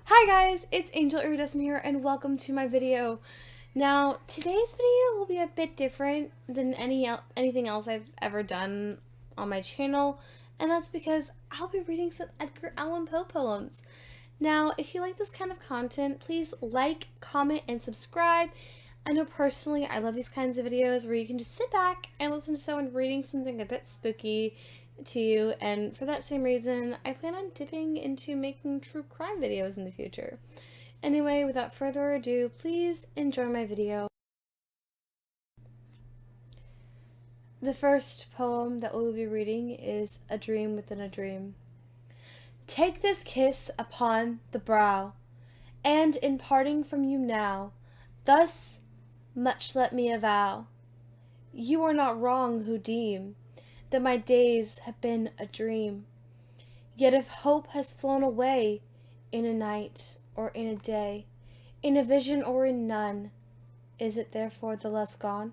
Hi guys, it's Angel Iridescent here and welcome to my video. Now, today's video will be a bit different than anything else I've ever done on my channel, and that's because I'll be reading some Edgar Allan Poe poems. Now, if you like this kind of content, please like, comment, and subscribe. I know personally I love these kinds of videos where you can just sit back and listen to someone reading something a bit spooky to you, and for that same reason, I plan on dipping into making true crime videos in the future. Anyway, without further ado, please enjoy my video. The first poem that we will be reading is A Dream Within a Dream. Take this kiss upon the brow, and in parting from you now, thus much let me avow. You are not wrong who deem that my days have been a dream. Yet if hope has flown away in a night or in a day, in a vision or in none, is it therefore the less gone?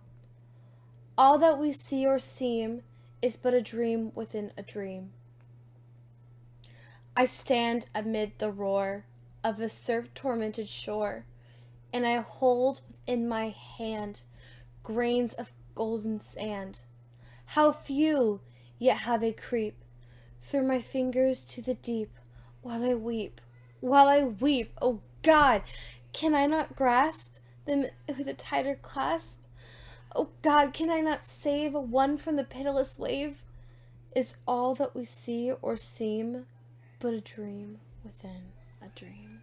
All that we see or seem is but a dream within a dream. I stand amid the roar of a surf-tormented shore, and I hold within my hand grains of golden sand. How few, yet how they creep through my fingers to the deep, while I weep, oh God, can I not grasp them with a tighter clasp? Oh God, can I not save one from the pitiless wave? Is all that we see or seem but a dream within a dream?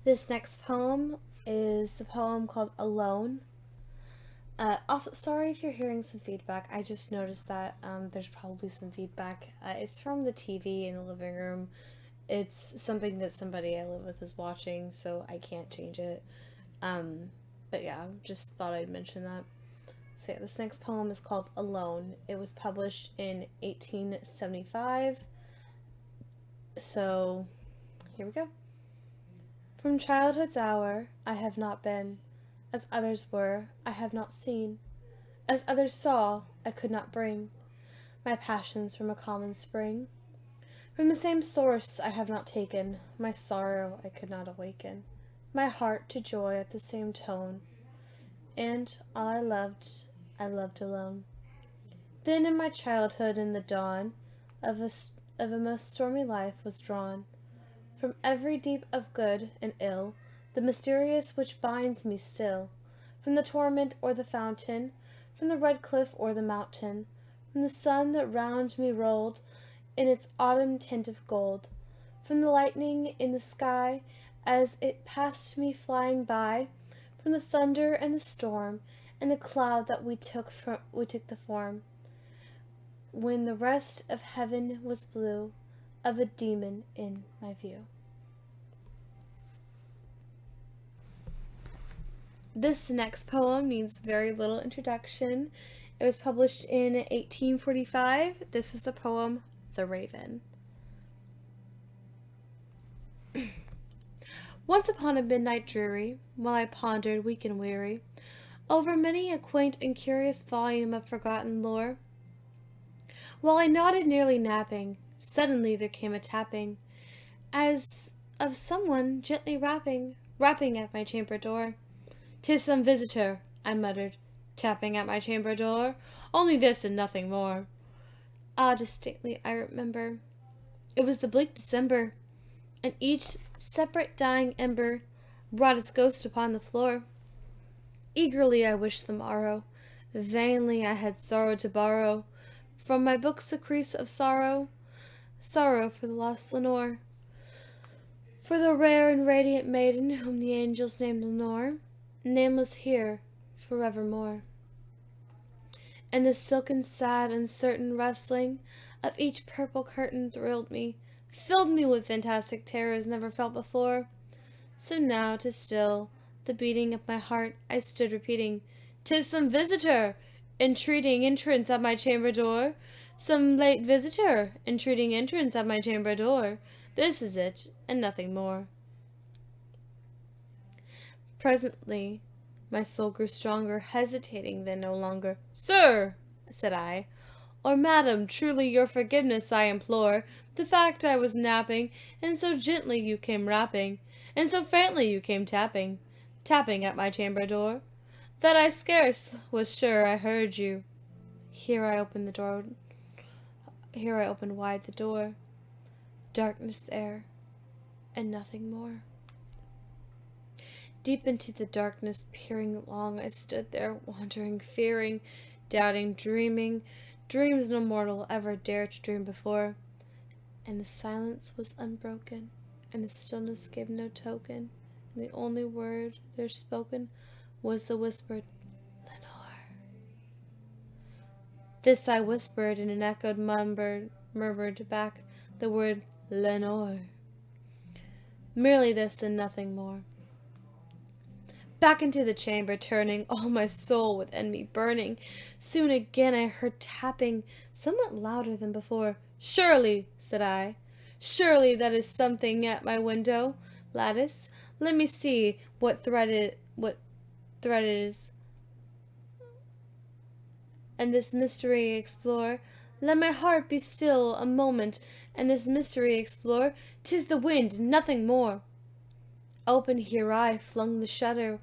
This next poem is the poem called Alone. Also, sorry if you're hearing some feedback. I just noticed that there's probably some feedback. It's from the TV in the living room. It's something that somebody I live with is watching, so I can't change it. But yeah, just thought I'd mention that. So yeah, this next poem is called Alone. It was published in 1875. So, here we go. From childhood's hour, I have not been as others were, I have not seen. As others saw, I could not bring my passions from a common spring. From the same source I have not taken my sorrow I could not awaken, my heart to joy at the same tone. And all I loved alone. Then in my childhood in the dawn of a most stormy life was drawn from every deep of good and ill, the mysterious which binds me still, from the torment or the fountain, from the red cliff or the mountain, from the sun that round me rolled in its autumn tint of gold, from the lightning in the sky as it passed me flying by, from the thunder and the storm and the cloud that we took the form, when the rest of heaven was blue, of a demon in my view. This next poem needs very little introduction. It was published in 1845. This is the poem, The Raven. Once upon a midnight dreary, while I pondered weak and weary over many a quaint and curious volume of forgotten lore, while I nodded nearly napping, suddenly there came a tapping, as of someone gently rapping at my chamber door. "'Tis some visitor," I muttered, tapping at my chamber door, "only this and nothing more." Ah, distinctly I remember, it was the bleak December, and each separate dying ember wrought its ghost upon the floor. Eagerly I wished the morrow, vainly I had sorrow to borrow from my book's decrease of sorrow for the lost Lenore, for the rare and radiant maiden whom the angels named Lenore, nameless here forevermore. And the silken, sad, uncertain rustling of each purple curtain thrilled me, filled me with fantastic terrors never felt before. So now, to still the beating of my heart, I stood repeating, "'Tis some visitor, entreating entrance at my chamber door. Some late visitor, entreating entrance at my chamber door. This is it, and nothing more." Presently, my soul grew stronger, hesitating then no longer. "Sir," said I, "or madam, truly your forgiveness I implore. The fact I was napping, and so gently you came rapping, and so faintly you came tapping, tapping at my chamber door, that I scarce was sure I heard you. Here I opened the door. Here I opened wide the door. Darkness there, and nothing more. Deep into the darkness, peering long, I stood there, wondering, fearing, doubting, dreaming, dreams no mortal ever dared to dream before. And the silence was unbroken, and the stillness gave no token, and the only word there spoken was the whispered, Lenore. This I whispered, and an echoed murmured back the word Lenore. Merely this and nothing more. Back into the chamber turning, all my soul within me burning. Soon again I heard tapping, somewhat louder than before. Surely, said I, surely that is something at my window lattice. Let me see what thread it is, and this mystery explore. Let my heart be still a moment, and this mystery explore. 'Tis the wind, nothing more. Open here I flung the shutter,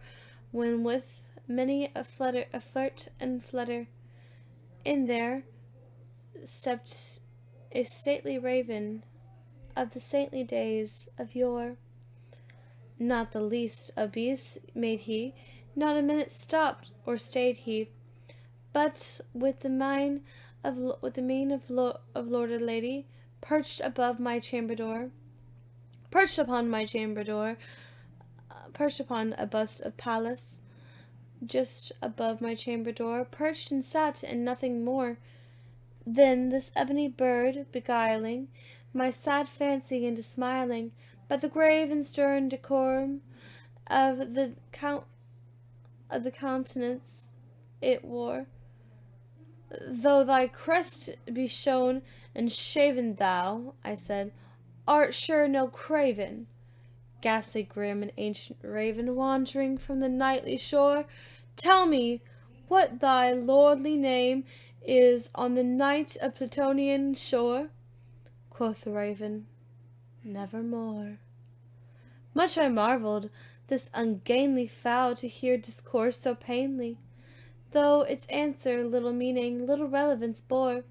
when with many a flirt and flutter, in there stepped a stately raven of the saintly days of yore. Not the least obese made he, not a minute stopped or stayed he, but with the mien of lord and lady, perched upon my chamber door, perched upon a bust of Pallas, just above my chamber door, perched and sat, and nothing more. Then this ebony bird, beguiling my sad fancy into smiling, by the grave and stern decorum of the countenance it wore, though thy crest be shown and shaven, thou, I said, art sure no craven. Ghastly grim and ancient raven, wandering from the nightly shore, tell me what thy lordly name is on the night of Plutonian shore. Quoth the raven, nevermore. Much I marvelled this ungainly fowl to hear discourse so plainly, though its answer little meaning, little relevance bore.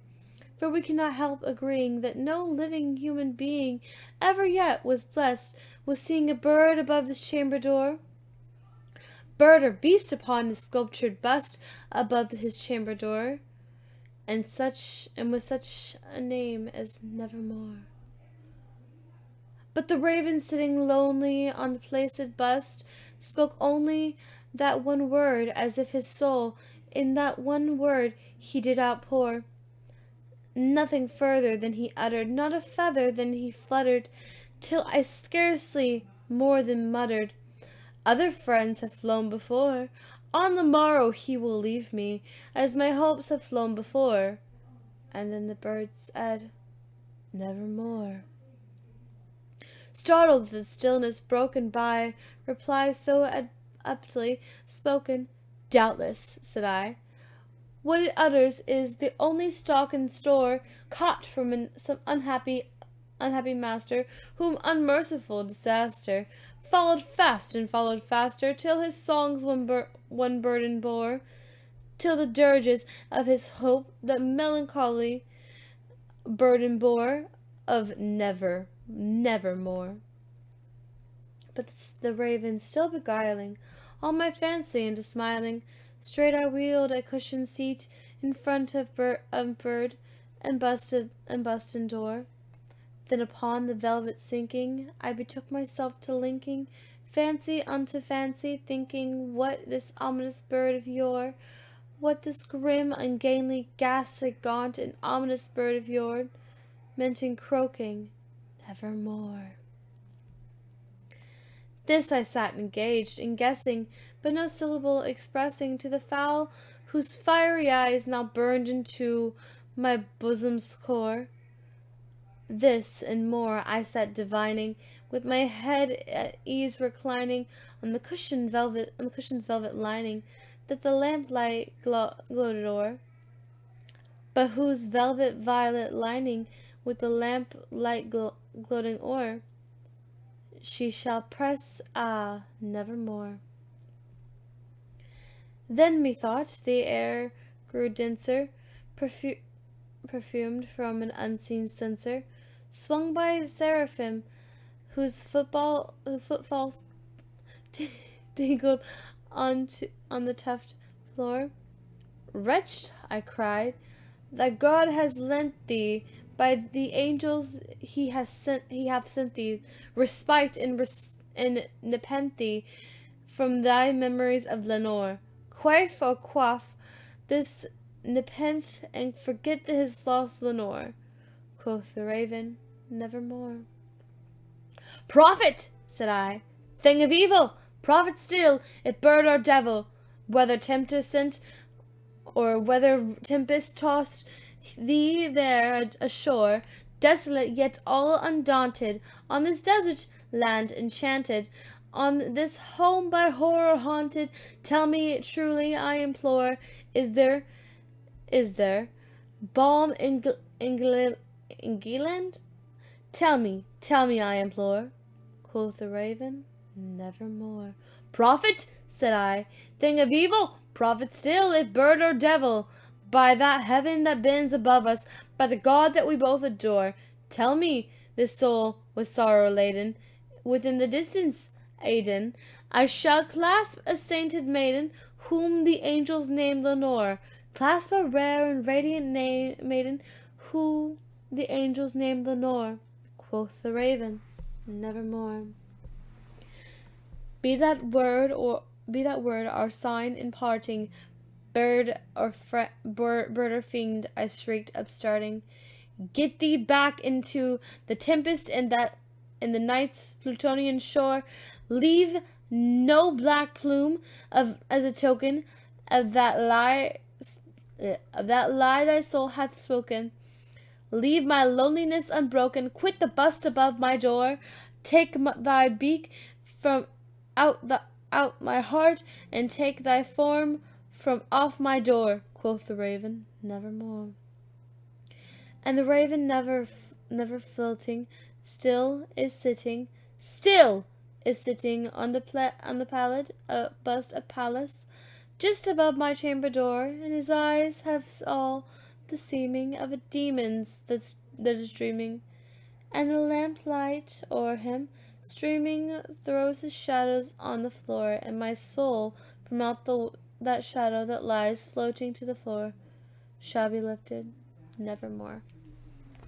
For we cannot help agreeing that no living human being ever yet was blessed with seeing a bird above his chamber door, bird or beast upon his sculptured bust above his chamber door, and with such a name as Nevermore. But the raven sitting lonely on the placid bust spoke only that one word, as if his soul in that one word he did outpour. Nothing further than he uttered, not a feather than he fluttered, till I scarcely more than muttered, other friends have flown before, on the morrow he will leave me, as my hopes have flown before. And then the bird said, nevermore. Startled at the stillness broken by replies so aptly spoken, doubtless, said I, what it utters is the only stock in store caught from some unhappy master, whom unmerciful disaster followed fast and followed faster, till his songs one burden bore, till the dirges of his hope that melancholy burden bore of nevermore. But the raven still beguiling all my fancy into smiling, straight I wheeled a cushioned seat in front of bird and busted door. Then upon the velvet sinking, I betook myself to linking fancy unto fancy, thinking what this ominous bird of yore, what this grim, ungainly, ghastly, gaunt, and ominous bird of yore meant in croaking, nevermore. This I sat engaged in guessing, but no syllable expressing to the fowl whose fiery eyes now burned into my bosom's core. This and more I sat divining, with my head at ease reclining on the cushion's velvet lining, that the lamplight gloated o'er, but whose velvet violet lining with the lamp light gloating o'er, she shall press, nevermore. Then methought the air grew denser, perfumed from an unseen censer, swung by seraphim, whose footfalls tinkled on the tuft floor. Wretched, I cried, that God has lent thee, by the angels he hath sent thee, respite and nepenthe from thy memories of Lenore. Quaff, or quaff, this nepenthe, and forget his lost Lenore. Quoth the raven, nevermore. Prophet, said I, thing of evil, prophet still, if bird or devil, whether tempter sent, or whether tempest tossed thee there ashore, desolate yet all undaunted, on this desert land enchanted, on this home by horror haunted, tell me truly, I implore, is there balm in England? Tell me, I implore. Quoth the raven, nevermore. Prophet, said I, thing of evil, prophet still, if bird or devil, by that heaven that bends above us, by the God that we both adore, tell me, this soul with sorrow laden, within the distance, Aden, I shall clasp a sainted maiden, whom the angels name Lenore. Clasp a rare and radiant maiden, who the angels name Lenore. Quoth the raven, nevermore. Be that word our sign in parting, bird or fiend, I shrieked, upstarting. Get thee back into the tempest and in the night's Plutonian shore. Leave no black plume as a token of that lie thy soul hath spoken. Leave my loneliness unbroken. Quit the bust above my door. Take thy beak from out my heart, and take thy form from off my door. Quoth the raven, nevermore. And the raven, never floating, still is sitting on the pallet, bust of Pallas, just above my chamber door, and his eyes have all the seeming of a demon's that is dreaming, and the lamplight o'er him streaming throws his shadows on the floor, and my soul from out that shadow that lies floating to the floor shall be lifted nevermore.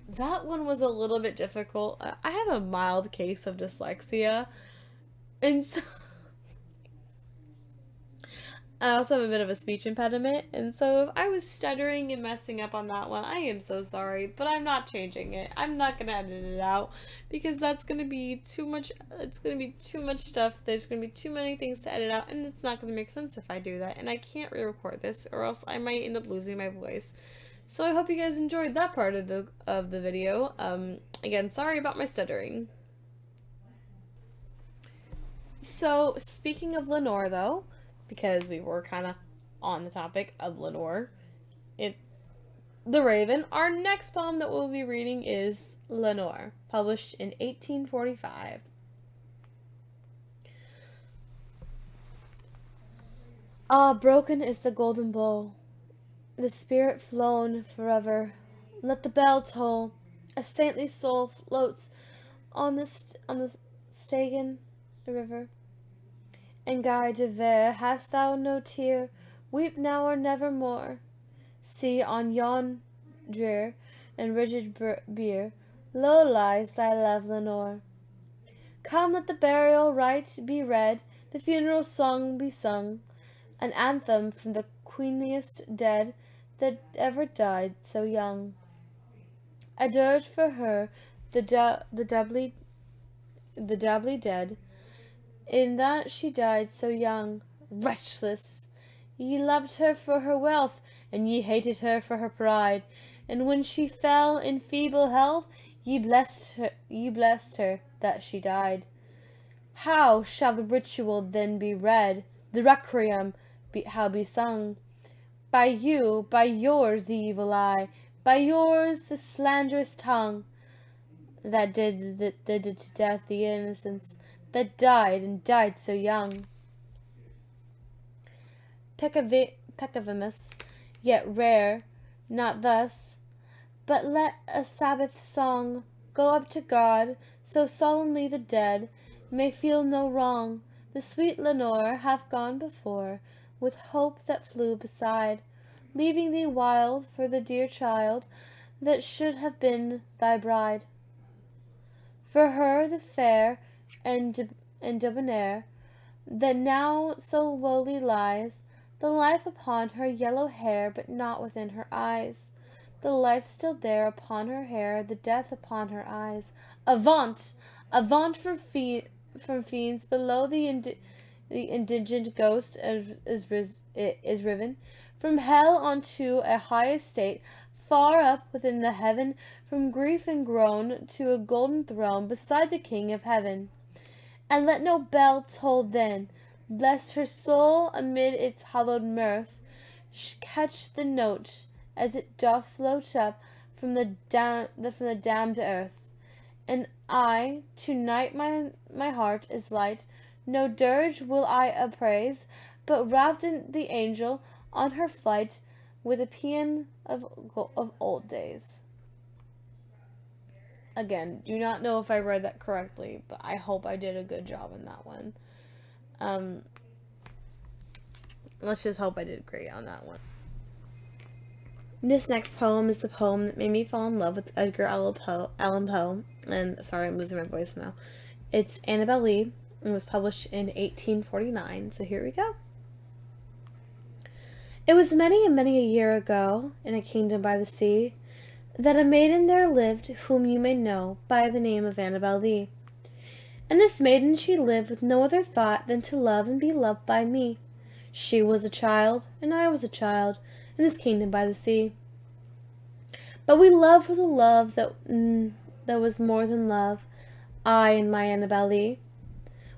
That one was a little bit difficult. I have a mild case of dyslexia, and so I also have a bit of a speech impediment, and so if I was stuttering and messing up on that one, I am so sorry, but I'm not changing it. I'm not going to edit it out, because that's going to be too much, it's going to be too much stuff, there's going to be too many things to edit out, and it's not going to make sense if I do that, and I can't re-record this, or else I might end up losing my voice. So I hope you guys enjoyed that part of the video. Again, sorry about my stuttering. So, speaking of Lenore, though, because we were kind of on the topic of Lenore, the Raven, our next poem that we'll be reading is Lenore, published in 1845. Ah, broken is the golden bowl, the spirit flown forever. Let the bell toll. A saintly soul floats on the Stagan river. And Guy de Vere, hast thou no tear? Weep now or nevermore. See on yon drear and rigid bier, low lies thy love, Lenore. Come, let the burial rite be read, the funeral song be sung, an anthem from the queenliest dead that ever died so young. A dirge for her, the doubly dead, in that she died so young. Wretchless! Ye loved her for her wealth, and ye hated her for her pride, and when she fell in feeble health, ye blessed her that she died. How shall the ritual then be read, the requiem how be sung? By you, by yours, the evil eye, by yours the slanderous tongue that did to death the innocents that died and died so young. Peccavimus, yet rare, not thus, but let a Sabbath song go up to God, so solemnly the dead may feel no wrong. The sweet Lenore hath gone before, with hope that flew beside, leaving thee wild for the dear child that should have been thy bride. For her the fair and debonair that now so lowly lies, the life upon her yellow hair, but not within her eyes. The life still there upon her hair, the death upon her eyes. Avaunt! Avaunt from fiends below the indigent ghost is riven, from hell unto a high estate, far up within the heaven, from grief and groan to a golden throne beside the King of heaven. And let no bell toll then, lest her soul amid its hallowed mirth catch the note as it doth float up from the damned earth. And I, to-night my heart is light, no dirge will I appraise, but wrapped in the angel on her flight with a paean of old days. Again, do not know if I read that correctly, but I hope I did a good job in that one. Let's just hope I did great on that one. This next poem is the poem that made me fall in love with Edgar Allan Poe. And sorry, I'm losing my voice now. It's Annabel Lee and was published in 1849. So here we go. It was many and many a year ago, in a kingdom by the sea, that a maiden there lived whom you may know by the name of Annabel Lee. And this maiden she lived with no other thought than to love and be loved by me. She was a child, and I was a child, in this kingdom by the sea. But we loved with a love that was more than love, I and my Annabel Lee,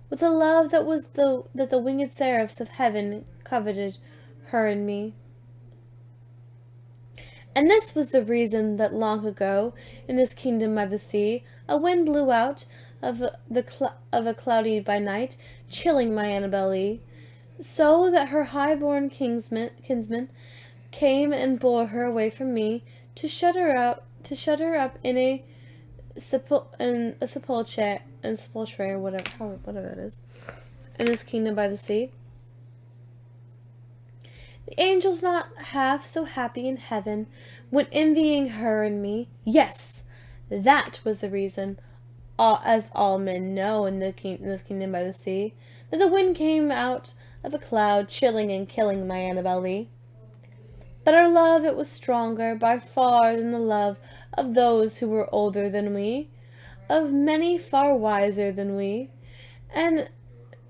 with a love that the winged seraphs of heaven coveted her and me. And this was the reason that long ago, in this kingdom by the sea, a wind blew out of a cloudy by night, chilling my Annabel Lee, so that her high-born kinsman came and bore her away from me to shut her up in a sepulchre, whatever that is, in this kingdom by the sea. The angels not half so happy in heaven when envying her and me. Yes, that was the reason, as all men know in this kingdom by the sea, that the wind came out of a cloud, chilling and killing my Annabel Lee. But our love, it was stronger by far than the love of those who were older than we, of many far wiser than we, and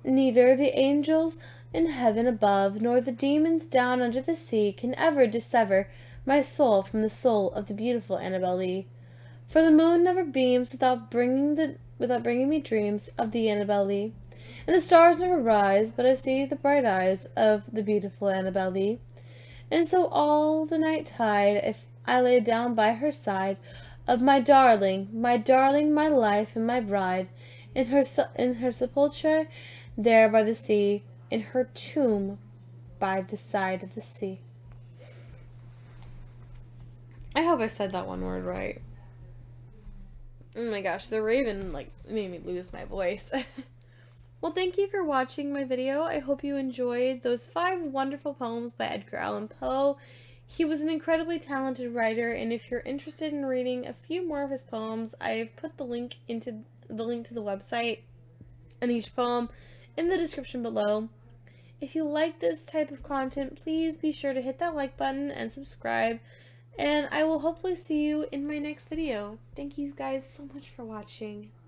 neither the angels in heaven above, nor the demons down under the sea can ever dissever my soul from the soul of the beautiful Annabel Lee. For the moon never beams without bringing me dreams of the Annabel Lee, and the stars never rise but I see the bright eyes of the beautiful Annabel Lee. And so all the night tide, if I lay down by her side, of my darling, my life and my bride, in her sepulchre there by the sea, in her tomb by the side of the sea. I hope I said that one word right. Oh my gosh, the raven made me lose my voice. Well, thank you for watching my video. I hope you enjoyed those 5 wonderful poems by Edgar Allan Poe. He was an incredibly talented writer, and if you're interested in reading a few more of his poems, I've put the link to the website and each poem in the description below. If you like this type of content, please be sure to hit that like button and subscribe, and I will hopefully see you in my next video. Thank you guys so much for watching.